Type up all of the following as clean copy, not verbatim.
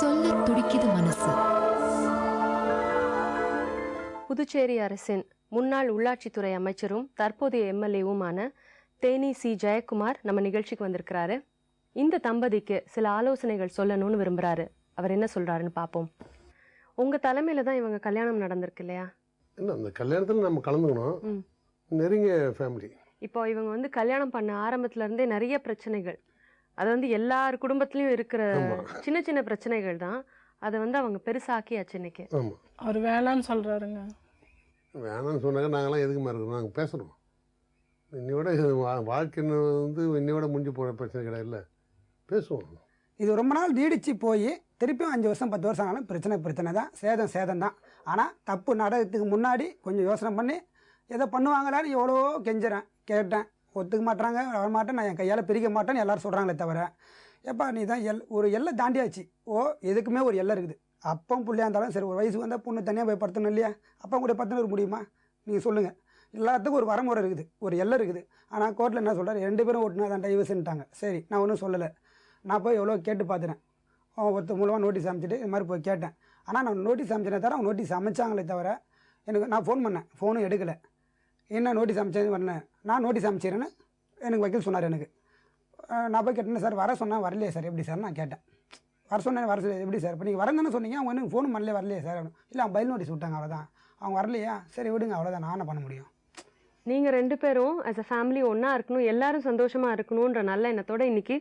சொல்ல துடிக்குது மனசு. புதுச்சேரி அரசின் முன்னாள் உள்ளாட்சித்துறை அமைச்சரும் தற்போதைய எம்எல்ஏவுமான தேனி சி ஜெயக்குமார் நம்ம நிகழ்ச்சிக்கு வந்திருக்கிறாரு. இந்த தம்பதிக்கு சில ஆலோசனைகள் சொல்லணும்னு விரும்புறாரு. அவர் என்ன சொல்றாருன்னு பார்ப்போம். உங்க தலைமையில தான் இவங்க கல்யாணம் நடந்திருக்கு இல்லையா? இல்லை, அந்த கல்யாணத்தில் நம்ம கலந்துக்கணும். நெருங்கிய ஃபேமிலி. இப்போ இவங்க கல்யாணம் பண்ண ஆரம்பத்துல இருந்தே நிறைய பிரச்சனைகள், அது எல்லார் குடும்பத்திலயும் இருக்கிற சின்ன சின்ன பிரச்சனைகள் தான். அதை அவங்க பெருசாக்கியாச்சு இன்னைக்கு. ஆமாம், அவர் வேணான்னு சொல்கிறாருங்க. வேணான்னு சொன்னாங்க. நாங்களாம் எதுக்குமா இருக்கணும், நாங்கள் பேசுகிறோம். இன்னையோட வாழ்க்கை இன்னையோட முடிஞ்சு போகிற பிரச்சனை கிடையாது, பேசுவோம். இது ரொம்ப நாள் நீடிச்சு போய் திருப்பியும் 5 வருஷம் 10 வருஷம் ஆனாலும் பிரச்சனை தான், சேதம் தான். ஆனால் தப்பு நடக்கிறதுக்கு முன்னாடி கொஞ்சம் யோசனை பண்ணி எதை பண்ணுவாங்களான்னு எவ்வளோ கெஞ்சுறேன், கேட்டேன். ஒத்துக்க மாட்டாங்க, வரமாட்டேன், நான் என் கையால் பிரிக்க மாட்டேன்னு எல்லாரும் சொல்கிறாங்களே தவிர, எப்பா நீ தான் ஒரு எல்லை தாண்டியாச்சு. எதுக்குமே ஒரு எல்லை இருக்குது. அப்பம் பிள்ளையா இருந்தாலும் சரி, ஒரு வயசு வந்தால் பொண்ணு தனியாக போய் படுத்தணும் இல்லையா? அப்போ கூட படுத்துன்னு இருக்க முடியுமா? நீங்கள் சொல்லுங்கள். எல்லாத்துக்கும் ஒரு வரமுறை இருக்குது, ஒரு எல்லை இருக்குது. ஆனால் கோர்ட்டில் என்ன சொல்கிறார், 2 பேரும் ஓட்டுனா தான் டைவர்ஸ்ன்ட்டாங்க. சரி, நான் ஒன்றும் சொல்லலை. நான் போய் எவ்வளோ கேட்டு பார்த்துறேன். ஒருத்தர் மூலமாக நோட்டீஸ் அமைச்சிட்டு இது மாதிரி போய் கேட்டேன். ஆனால் நான் நோட்டீஸ் அமைச்சேனே தவிர அவங்க நோட்டீஸ் அமைச்சாங்களே தவிர எனக்கு நான் ஃபோன் பண்ணேன், ஃபோனும் எடுக்கலை. என்ன நோட்டீஸ் அமைச்சது வரல, நான் நோட்டீஸ் அமைச்சிறேன்னு எனக்கு வக்கீல் சொன்னார். எனக்கு நான் போய் கேட்டேன், சார் வர சொன்னால் வரலையே சார், எப்படி சார் நான் கேட்டேன். வர சொன்னேன், வர எப்படி சார், இப்போ நீங்கள் வரந்தானே சொன்னீங்க, அவங்க எனக்கு ஃபோன் பண்ணல, வரலையே சார். இல்லை, அவங்க பயில் நோட்டீஸ் விட்டாங்க, அவ்வளோதான். அவங்க வரலையா, சரி விடுங்க, அவ்வளோதான், நான் என்ன பண்ண முடியும். நீங்கள் 2 பேரும் ஆஸ் அ ஃபேமிலி ஒன்றா இருக்கணும், எல்லாரும் சந்தோஷமாக இருக்கணுன்ற நல்ல எண்ணத்தோட இன்னைக்கு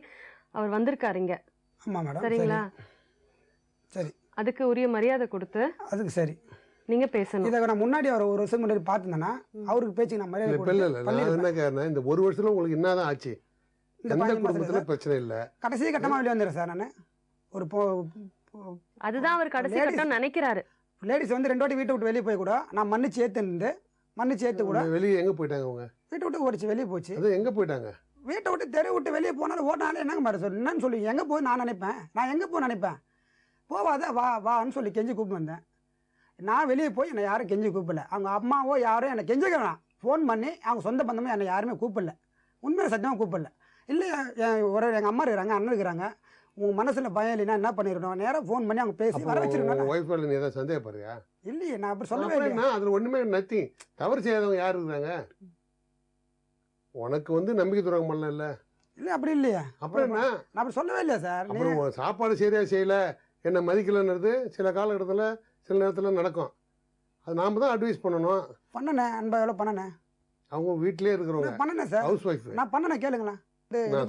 அவர் வந்திருக்காருங்க. ஆமாம் மேடம், சரிங்களா? சரி, அதுக்கு உரிய மரியாதை கொடுத்து அதுக்கு சரி நீங்க பேசணும். இதை நான் முன்னாடி அவர் 1 வருஷம் முன்னாடி பார்த்துருந்தேன்னா அவருக்கு பேச்சு நான் மரியாதை என்ன கேட்கறேன், இந்த 1 வருஷத்துல உங்களுக்கு என்னதான் ஆச்சு? எந்த குடும்பத்துல பிரச்சனை இல்லை, கடைசி கட்டமாக வெளியே வந்துடுறேன் சார். நான் ஒரு அதுதான் அவர் கடைசி கட்டம் நினைக்கிறாரு. லேடிஸ் 2 வாட்டி வீட்டை விட்டு வெளியே போய் கூட நான் மன்னிச்சு ஏற்று கூட வெளியே எங்க போயிட்டாங்க? அவங்க வீட்டை விட்டு ஓடிச்சு வெளியே போச்சு. அது எங்க போயிட்டாங்க? வீட்டை விட்டு தெரு விட்டு வெளியே போனாலும் ஓட்டினாலும் என்னங்க மாதிரி சொல்லு, என்னன்னு சொல்லி எங்கே போய் நான் எங்கே போய் நினைப்பேன். போவாத வான்னு சொல்லி கெஞ்சி கூப்பிட்டு வந்தேன். நான் வெளியே போய் என்னை யாரும் கெஞ்சி கூப்பிடல. அவங்க அம்மாவோ யாரும் என்னை கெஞ்சிக்கலாம் ஃபோன் பண்ணி, அவங்க சொந்த பந்தமோ என்னை யாருமே கூப்பிடல. உண்மையில சத்தியமாக கூப்பிடல. இல்லை, எங்கள் அம்மா இருக்கிறாங்க, அண்ணன் இருக்கிறாங்க, உங்கள் மனசில் பயம் இல்லைன்னா என்ன பண்ணிடணும், நேராக ஃபோன் பண்ணி அவங்க பேசி வர வச்சிருக்கணும். ஒய்ஃபில் நீ ஏதாவது சந்தேகப்படுறியா? இல்லையே, நான் அப்படி சொல்லவே இல்லை. அதில் ஒன்றுமே நத்திங். தவறு செய்யாதவங்க யார் இருக்கிறாங்க? உனக்கு நம்பிக்கை துரோகம் பண்ணல இல்லை? அப்படி இல்லையா? அப்புறம் என்ன? நான் அப்படி சொல்லவே இல்லையா சார்? அப்புறம் சாப்பாடு சரியாக செய்யலை, என்னை மதிக்கலைன்றது சில காலகட்டத்தில் சில நேரத்தில் நடக்கும். அது நாம் தான் அட்வைஸ் பண்ணணும். பண்ணனேன், அன்பா எவ்வளோ பண்ணனேன். அவங்க வீட்டிலே இருக்கிறவங்க பண்ணனேன் சார், ஹவுஸ் ஒய்ஃப். நான் பண்ணனேன், கேளுங்களேன்.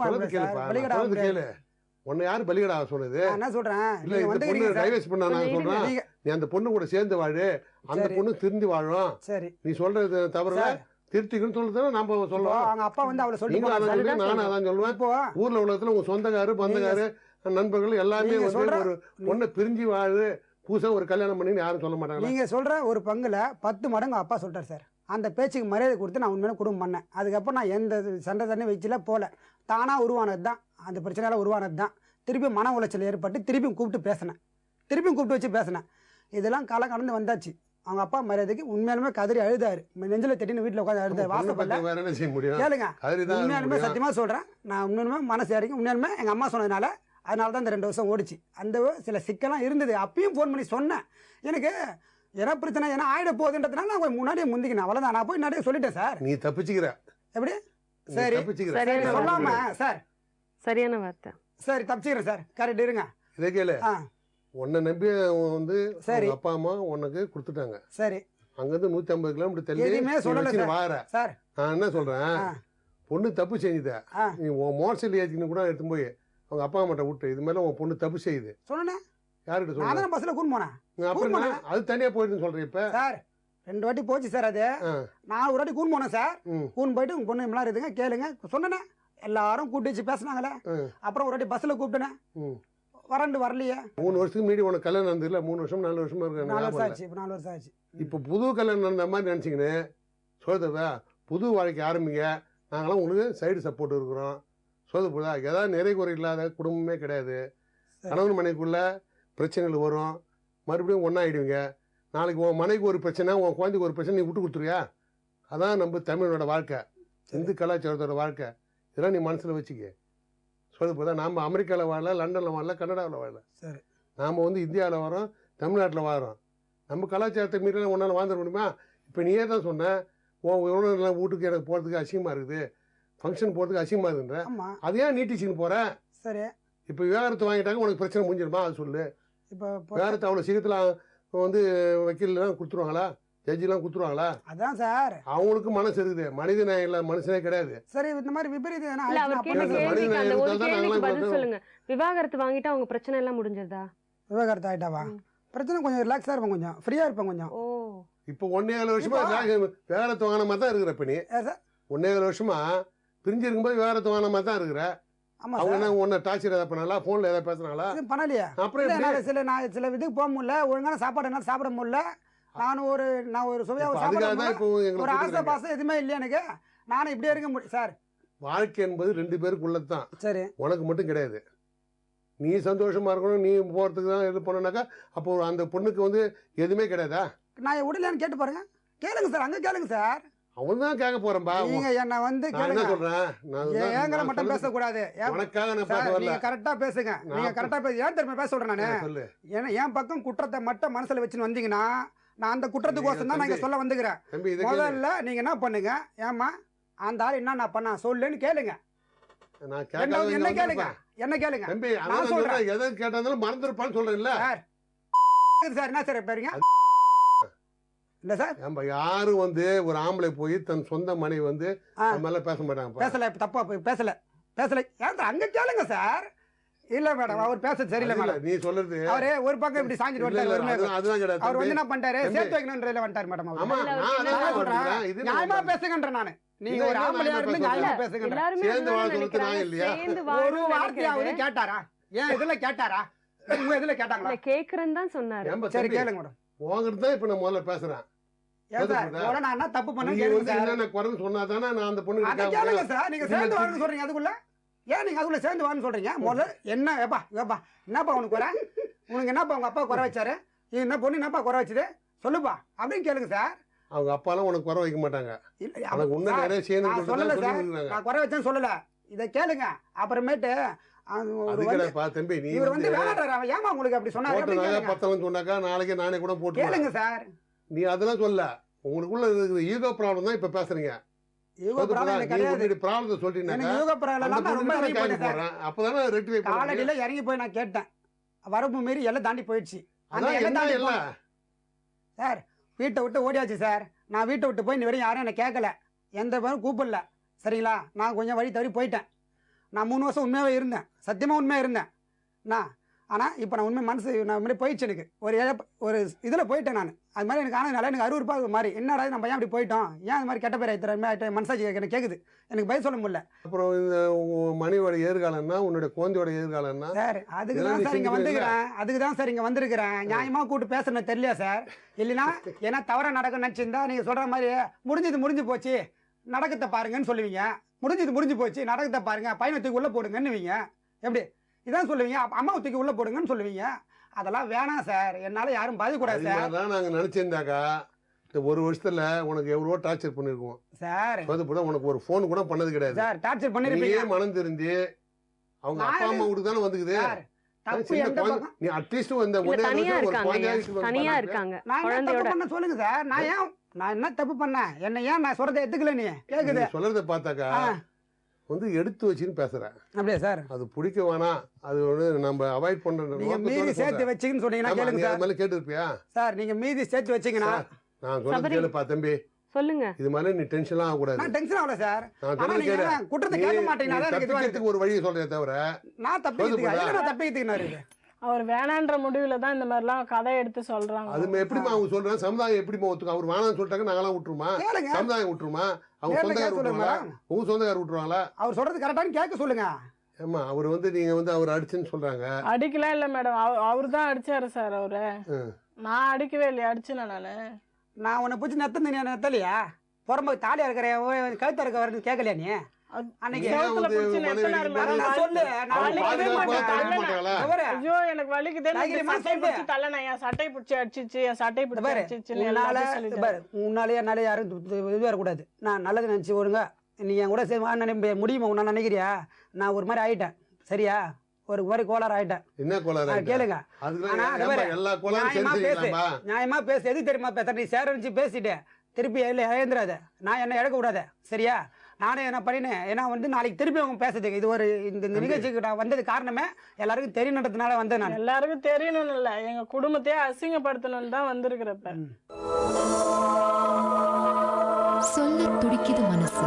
சொல்றது கேளு. உன்னை யாரு பலிகடா சொன்னது? என்ன சொல்றேன், இல்ல இந்த பொண்ணு டைவர்ஸ் பண்ண நான் சொல்றேன், நீ அந்த பொண்ணு கூட சேர்ந்து வாழு, அந்த பொண்ணு திருந்தி வாழும். சரி, நீ சொல்றது தவறுல திருத்திக்கணும்னு சொல்றதுனா நாம சொல்லுவோம். அவங்க அப்பா அவளை சொல்லி நானும் அதான் சொல்லுவேன். ஊர்ல உள்ளத்துல உங்க சொந்தக்காரு பந்தக்காரு நண்பர்கள் எல்லாமே ஒரு பொண்ணை பிரிஞ்சு வாழு, புதுசா ஒரு கல்யாணம் பண்ணி யாரும் சொல்ல மாட்டாங்க. நீங்க சொல்ற ஒரு பங்குல 10 மடங்கு அப்பா சொல்றாரு சார். அந்த பேச்சுக்கு மரியாதை கொடுத்து நான் உண்மையில குடும்பம் பண்ணேன். அதுக்கப்புறம் நான் எந்த சண்டை தண்ணி வச்சுல போல, தானா உருவானது தான், அந்த பிரச்சனையால உருவானது தான். திருப்பி மன உளைச்சல் ஏற்பட்டு திருப்பியும் கூப்பிட்டு வச்சு பேசினேன். இதெல்லாம் காலம் கடந்து வந்தாச்சு. அவங்க அப்பா மரியாதைக்கு உண்மையாலுமே கதறி அழுதாரு, நெஞ்சில தட்டின்னு வீட்டில் உட்காந்து அழுதாரு. வாசப்படல கேளுங்க, உண்மையாலுமே சத்தியமா சொல்றேன், நான் உண்மையுமே மனசு இறங்கி உண்மையாலுமே எங்க அம்மா சொன்னதுனால தான் இந்த 2 வருஷம் ஓடிச்சு. அந்த சில சிக்கெல்லாம் இருந்தது. அப்பயும் ஃபோன் பண்ணி சொன்னேன், எனக்கு என்ன பிரச்சனை என்ன ஆயிட போகுதுன்றதுனால நான் முன்னாடியே முந்திக்கினேன், அவ்வளவுதான். நான் போய் நிறைய சொல்லிட்டேன் சார். நீ தப்பிச்சுக்கிற எப்படி? சரி, சொல்லாம சார், சரியான வார்த்தை. சரி, தப்பிச்சுக்கிறேன் சார், கரெக்ட். இருங்க, இதை கேளு. உன்னை நம்பி சரி அப்பா அம்மா உனக்கு கொடுத்துட்டாங்க. சரி, அங்கிருந்து 150 கிலோமீட்டர் தள்ளி வார சார். நான் என்ன சொல்றேன், பொண்ணு தப்பு செஞ்சுத, நீ உன் மோட்டர் ஏற்றின்னு கூட எடுத்து போய் அவங்க அப்பா அம்மாட்ட விட்டு, இது மாதிரி உன் பொண்ணு தப்பு செய்யுது சொன்னேன். யாருக்கிட்ட சொல்ல? பஸ்ல கூட்டு போனேன். அப்புறம் அது தனியா போயிடுன்னு சொல்றேன். இப்ப சார் 2 வாட்டி போச்சு சார். அது நான் ஒரு வாட்டி கூண்டு போனேன் சார். கூண்டு போயிட்டு உங்க பொண்ணு இப்பெல்லாம் இருக்குங்க கேளுங்க சொன்னேன். எல்லாரும் கூட்டி வச்சு பேசினாங்களே. அப்புறம் ஒரு வாட்டி பஸ்ல கூப்பிட்டேன், வரலையே. 3 வருஷத்துக்கு முன்னாடி உனக்கு கல்யாணம் நடந்ததுல 3 வருஷம் 4 வருஷமா இருக்கு. 4 வருஷம் ஆச்சு. இப்ப 4 வருஷம் ஆச்சு. இப்ப புது கல்யாணம் நடந்த மாதிரி நினைச்சிங்கன்னு சோதவா புது வாழ்க்கை ஆரம்பிங்க, நாங்களாம் உங்களுக்கு சைடு சப்போர்ட் இருக்கிறோம். சோதப்புதா ஏதாவது நிறை குறை இல்லாத குடும்பமே கிடையாது. கணவன் மனைவிக்குள்ள பிரச்சனைகள் வரும், மறுபடியும் ஒன்றாயிடுவீங்க. நாளைக்கு உன் மனைவிக்கு ஒரு பிரச்சனை, உன் குழந்தைக்கு ஒரு பிரச்சனை, நீ விட்டு கொடுத்துருவியா? அதான் நம்ம தமிழோட வாழ்க்கை, இந்து கலாச்சாரத்தோட வாழ்க்கை. இதெல்லாம் நீ மனசில் வச்சுக்க. சொல்லுப்போதான் நாம் அமெரிக்காவில் வாழல, லண்டனில் வாழல, கனடாவில் வாழல. சரி, நாம் வந்து இந்தியாவில் வரோம், தமிழ்நாட்டில் வாரோம். நம்ம கலாச்சாரத்தை மீறலாம் ஒன்றால் வாழ்ந்துட முடியுமா? இப்போ நீயே தான் சொன்ன, உணவுலாம் வீட்டுக்கு எனக்கு போகிறதுக்கு அசிங்கமாக இருக்குது, ஃபங்க்ஷன் போகிறதுக்கு அசிங்கமாக இருக்குன்ற. ஆமாம். அது ஏன் நீட்டிச்சின்னு போகிற? சரி. இப்போ விவாகரத்து வாங்கிட்டாங்க, உனக்கு பிரச்சனை முடிஞ்சிடுமா? அது சொல்லு. இப்போ விவாகரத்து அவ்வளோ சீக்கிரத்தில் வந்து வக்கீல்லாம் கொடுத்துருவாங்களா? ஜட்ஜிலாம் கொடுத்துருவாங்களா? அதான் சார், அவங்களுக்கு மனசு இருக்குது. மனித நேயம் இல்லை, மனுஷனே கிடையாது. சரி இந்த மாதிரி விபரீதம் எதனா இல்ல அவர் ஆயிடுச்சுன்னா கேட்ட அப்ப மனித கேள்விக்கு அந்த நேயம் ஒரு இருந்தா தான் கேள்விக்கு நாங்களாம் பதில் இப்ப சொல்லுங்க. விவாகரத்து வாங்கிட்டு அவங்க பிரச்சனை எல்லாம் முடிஞ்சதா? விவாகரத்து ஆயிட்டாவா? பிரச்சனை கொஞ்சம் ரிலாக்ஸாக இருப்பேன், கொஞ்சம் ஃப்ரீயாக இருப்பேன் கொஞ்சம். ஓ, இப்போ 1.5 வருஷமா விவாகரத்து வாங்கின மாதிரி தான் இருக்கிற. இப்போ நீ ஏன் சார்? 1.5 வருஷமா பிரிஞ்சு இருக்கும்போது விவாகரத்து வாங்கின மாதிரி தான் இருக்கிற. ஆமாம் அவங்க சார். என்ன உன்னை டார்ச்சர் எதாவது பண்ணாங்களா? ஃபோனில் எதாவது பேசுனாங்களா? எதுவும் பண்ணலையே. அப்புறம் இல்ல, எப்படி? நான் சில இதுக்கு போக முடியல, ஒழுங்கான சாப்பாடு என்னால் சாப்பிட முடியல. நான் ஒரு சுவையாக இப்போ சாப்பிட அதுக்காக தான் முடியல. இப்போ ஒரு எங்களுக்கு ஆசை கொடுக்குறாங்க. பாசம் எதுவுமே இல்லையா எனக்கு? நானும் இப்படியே இருக்க முடியும் சார். வாழ்க்கை என்பது 2 பேருக்குள்ளது தான், சரி. உனக்கு மட்டும் கிடையாது. நீ சந்தோஷமா இருக்கணும், நீ போகிறதுக்கு தான் இது பண்ணனாக்கா அப்போ அந்த பொண்ணுக்கு வந்து எதுவுமே கிடையாதா? நான் என் விடலையான்னு கேட்டு பாருங்க. கேளுங்க சார், அங்கே கேளுங்க சார். அவன் தான் கேட்க போறேன்பா. நீங்க என்ன வந்து நான் என்ன கேளுங்க. சொல்றேன், ஏங்களை மட்டும் பேசக்கூடாது. உனக்காக நான் பேச சார், வரல. நீங்க கரெக்டா பேசுங்க. நீங்க கரெக்டா ஏன் தெரியுமா பேச சொல்றேன் நானு? சொல்லு. ஏன்னா என் பக்கம் குற்றத்தை மட்டும் மனசுல வச்சுன்னு வந்தீங்கன்னா, நான் அந்த குற்றத்துக்கோசம் தான் நான் இங்க சொல்ல வந்துக்கிறேன். தம்பி இதை கேளு. முதல்ல நீங்க என்ன பண்ணுங்க, ஏமா அந்த ஆள் என்ன பண்ணா சொல்லுன்னு கேளுங்க. நான் ரெண்டாவது கேட்காத என்ன கேளுங்க, என்ன கேளுங்க. தம்பி. நான் அதான் சொல்றேன். சொல்றேன், எதை கேட்டாலும் மறந்துருப்பான்னு சொல்றேன்ல. சார் சார் என்ன சார் பேருங்க? இல்ல சார், ஏன்பா யாரும் வந்து ஒரு ஆம்பளை போய் தன் சொந்த மனைவி வந்து நம்ம மேல பேச மாட்டாங்க. பேசல தப்பா பேசல பேசல. ஏன் சார் அங்க கேளுங்க சார். இல்ல மேடம், அவர் பேச சரியில்லை மேடம். நீ சொல்றது அவரு ஒரு பக்கம் இப்படி சாஞ்சிட்டு இல்ல, இல்ல, வந்துட்டாரு. அதுதான் கிடையாது அவர் வந்து தம்பி. என்ன பண்ணிட்டாரு, தம்பி. சேர்த்து வைக்கணும்ன்றதுல வந்துட்டாரு மேடம். ஆமா, இல்ல, நான் அவர் அதான் என்ன சொல்றேன். இது நியாயமா பேசுங்கன்ற நானு. நீங்க இது ஒரு என்ன ஆம்பளையா நியாயமா இருந்து பேசுறது? நியாயமா பேசுங்கன்ற. எல்லாருமே சேர்ந்து அதுதான் வாழ சொல்றது நினைக்கிறாங்க. நான் இல்லையா? சேர்ந்து ஒரு வாழணும்னு வார்த்தையாவது நினைக்கிறது. கேட்டாரா? ஏன் இதுல கேட்டாரா? உங்க இதுல கேட்டாங்களா? இல்ல, கேக்குறேன்னு தான் சொன்னாரு. ஏன்பா சரி தம்பி, கேளுங்க மேடம். உங்ககிட்ட தான் இப்ப நான் முதல்ல பேசுறேன். ஏன் சார், கேக்குதா? முதல்ல நான் என்ன தப்பு பண்ணேன்னு நீங்க கேளுங்க வந்து சார். என்னென்ன குறைன்னு சொன்னாதானே நான் அந்த பொண்ணு அதை கேளுங்க சார். நீங்க சேர்ந்து வாழணும்னு சொல்றீங்க அதுக்குள்ள. ஏன் நீங்க அதுக்குள்ள சேர்ந்து வாழணும்னு சொல்றீங்க? முதல்ல என்ன ஏப்பா என்னப்பா உனக்கு குறை? உனக்கு என்னப்பா உங்க அப்பா குறை வச்சாரு? இது என்ன பொண்ணு என்னப்பா குறை வச்சது சொல்லுப்பா அப்படின்னு கேளுங்க சார். அவங்க அப்பாலாம் உனக்கு குறை வைக்க மாட்டாங்க. இல்ல, உனக்கு இன்னும் சார், நிறைய செய்யணும்னு நான் சொல்லிட்டு சொல்லல தான் சார். சொல்லிருக்காங்க. நான் குறை வச்சேன்னு சொல்லல. இதை கேளுங்க. அப்புறமேட்டு அது ஒரு வந்து கிடையாதுப்பா தம்பி. நீ இவர் வந்து வந்து வேணான்றாரு. அவன் ஏமா உங்களுக்கு அப்படி சொன்னாரு? போட்ட அப்படின்னு நகை கேளுங்க. பத்தலன்னு சொன்னாக்கா நாளைக்கு நானே கூட போட்டு கேளுங்க சார். நீ அதெல்லாம் சொல்ல. உங்களுக்குள்ள இருக்கிற ஈகோ ப்ராப்ளம் தான் இப்ப பேசுறீங்க. யூக ப்ராப்ளம் எனக்கு கிடையாது. உங்களுடைய ப்ராப்ளத்தை எனக்கு சொல்லிட்டீங்கன்னாக்கா யூக ப்ராப்ளம் அந்த எல்லாம் ரொம்ப பொண்ணுக்கு இறங்கி தான் போயிட்டேன் சார். போடுறேன். அப்பதானே ரெக்டிஃபை பண்ண முடியும். காலடியில இறங்கி போய் நான் கேட்டேன். வரம்பு மீறி எல்லாம் தாண்டி போயிடுச்சு. அந்த அதான் எல்லை என்ன தாண்டி இல்ல. சார் வீட்டை விட்டு ஓடியாச்சு சார். நான் வீட்டை விட்டு போய் இன்ன வரையும் யாரும் என்னை கேட்கல, எந்த பேரும் கூப்பிடல. சரிங்களா? நான் கொஞ்சம் வழி தவறி போயிட்டேன். நான் 3 வருஷம் உண்மையாகவே இருந்தேன், சத்தியமாக உண்மையாக இருந்தேன் நான். ஆனால் இப்போ நான் உண்மை மனசு நான் மாதிரி போயிடுச்சு. எனக்கு ஒரு இதில் போயிட்டேன் நான். அது மாதிரி எனக்கு ஆனதுனால எனக்கு அருவருப்பாக மாதிரி என்னடா நம்ம ஏன் அப்படி போயிட்டோம், ஏன் அது மாதிரி கெட்ட பேர் ஆயிடுற மனசாட்சி எனக்கு கேட்குது. எனக்கு பதில் சொல்ல முடியல அப்புறம் இந்த உங்க மனைவியோட எதிர்காலம்னா உன்னுடைய குழந்தையோட எதிர்காலம்னா சார். அதுக்கு இதெல்லாம் தான் நீ சார் இங்கே செஞ்சுக்கவே வந்துக்கிறேன். அதுக்கு தான் சார் இங்கே வந்திருக்கிறேன். நியாயமாக கூப்பிட்டு பேசுறது தெரியலையா சார்? இல்லைன்னா ஏன்னா தவறாக நடக்கும் நினச்சிருந்தா நீங்கள் சொல்கிற மாதிரி முடிஞ்சு போச்சு நடக்கத்தை பாருங்கன்னு சொல்லுவீங்க. முடிஞ்சு போச்சு நடக்கத்தை பாருங்க, பையனை தூக்கி உள்ளே போடுங்கன்னுவீங்க. எப்படி இதான் சொல்லுவீங்க? அம்மாவை தூக்கி உள்ளே போடுங்கன்னு சொல்லுவீங்க. அதெல்லாம் வேணாம் சார். என்னால் யாரும் பாதிக்கூடாது சார். அதெல்லாம் நாங்க நினைச்சிருந்தாக்கா இந்த 1 வருஷத்துல உனக்கு எவ்வளவோ டார்ச்சர் பண்ணிருக்கோம் சார். அது கூட உனக்கு ஒரு ஃபோன் கூட பண்ணது கிடையாது. சார் டார்ச்சர் பண்ணிருப்பீங்க. நீயே மனம் தெரிஞ்சு அவங்க நான் அப்பா அம்மா வீட்டுக்கு தானே வந்துக்குது. சார் தப்பு சின்ன எந்த குழந்தை- பக்கம்? நீ அட்லீஸ்ட் இந்த இல்ல, ஒரே தனியா வருஷம் ஒரு இருக்காங்க ஐயா. குழந்தையாச்சும் வந்து தனியா பண்ணாங்க. இருக்காங்க நான் என்ன தப்பு குழந்தையோட. பண்ண சொல்லுங்க சார். நான் என்ன தப்பு பண்ணேன்? என்ன ஏன் நான் சொல்றதை எடுத்துக்கல? நீ கேக்குது நீ சொல்றத பார்த்தாக்கா வந்து எடுத்து வச்சுன்னு பேசுற. அப்படியே சார். அது பிடிக்க வேணாம், அது வந்து நம்ம அவாய்ட் பண்ற நீங்க மீதி சேர்த்து வச்சுக்கின்னு சொன்னீங்கன்னா கேளுங்க சார். மாதிரி கேட்டுருப்பியா? சார் நீங்க மீதி சேர்த்து வச்சீங்கன்னா நான் சொல்றது சபரி. கேளுப்பா தம்பி. சொல்லுங்க. இது மாதிரி நீ டென்ஷன்லாம் ஆகக்கூடாது. நான் டென்ஷன் ஆகல சார். நான் ஆனா சொல்றது நீங்க கேளு. குற்றத்தை கேட்க மாட்டீங்கன்னா தான் எனக்கு இதுவா இருக்கு. தப்பிக்கிறதுக்கு ஒரு வழியை சொல்றதே தவிர நான் தப்பிக்கிறதுக்கு போதும் இல்ல, நான் தப்பிக்கிறதுக்கு இருக்கு. அவர் வேணான்ற முடிவுல தான் இந்த மாதிரிலாம் கதை எடுத்து சொல்றாங்க. அது எப்படிமா அவங்க சொல்றாங்க? சமுதாயம் எப்படிமா ஒத்துக்கும்? அவர் வேணாம்னு சொல்லிட்டாங்க, நாங்களாம் விட்டுருமா? கேளுங்க. சமுதாயம் விட்டுருமா? அவங்க நேர்ல சொந்தக்காரர் கேட்க சொல்லுங்க விட்டுருவாங்களா? மேடம். உங்க சொந்தக்காரர் விட்டுருவாங்களா? அவர் சொல்றது கரெக்டானு கேட்க சொல்லுங்க. ஏமா அவர் வந்து நீங்க வந்து அவர் அடிச்சுன்னு சொல்றாங்க. அடிக்கலாம் இல்ல மேடம், அவரு தான் அடிச்சாரு சார். அவரு நான் அடிக்கவே இல்லையா? அடிச்சுனா நானு? நான் உன்னை பிடிச்சி நெத்தலையா? புறம்பு தாலியா இருக்கிற கழுத்தா இருக்க வரன்னு கேட்கலையா நீ அன்னைக்கு? செவுத்துல பிடிச்சு நெத்தினாரு மேடம். நான் சொல்லு. நான் வலிக்கவே பாதுகாப்பா மாட்டேன், தள்ள தள்ளல. மாட்டாங்களா? தவறு. ஐயோ எனக்கு வலிக்குதே. தைரியமா சட்டை சொல்லு. பிடிச்சி தள்ளனா, என் சட்டை பிடிச்சி அடிச்சிச்சு, என் சட்டை பிடிச்சி பாரு, அடிச்சிச்சுன்னு உன்னால எல்லாத்தையும் சொல்லிட்டாரு. பாரு, உன்னாலே என்னாலே யாரும் இது வரக்கூடாது. நான் நல்லது நினைச்சு வருங்க. நீ என் கூட சரி முடியுமா உன்ன நினைக்கிறியா? நான் ஒரு மாதிரி ஆயிட்டேன். சரியா? ஒரு மாதிரி கோளாறு ஆயிட்டேன். என்ன கோளாறு கேளுங்க, அதுக்குலாம் ஆனா, அது வேற. எல்லா கோளாறும் சரி நியாயமா பேசு, செய்யலாமா? நியாயமா பேசு. எது தெரியுமா பேச, நீ சேரணிச்சு பேசிட்டு திருப்பி இழந்துடாத, நான் என்ன இழக்க விடாத, சரியா? நானே என்ன பண்ணினேன், ஏன்னா வந்து நாளைக்கு திருப்பி அவங்க பேசுறதுக்கு இது ஒரு இந்த நிகழ்ச்சிக்கு நான் வந்தது காரணமே எல்லாருக்கும் தெரியணுன்றதுனால வந்தேன் நான். எல்லாருக்கும் தெரியணும்னு இல்ல, எங்க குடும்பத்தையே அசிங்கப்படுத்தணும்னு தான் வந்திருக்கிறப்ப. சொல்ல துடிக்குது மனசு,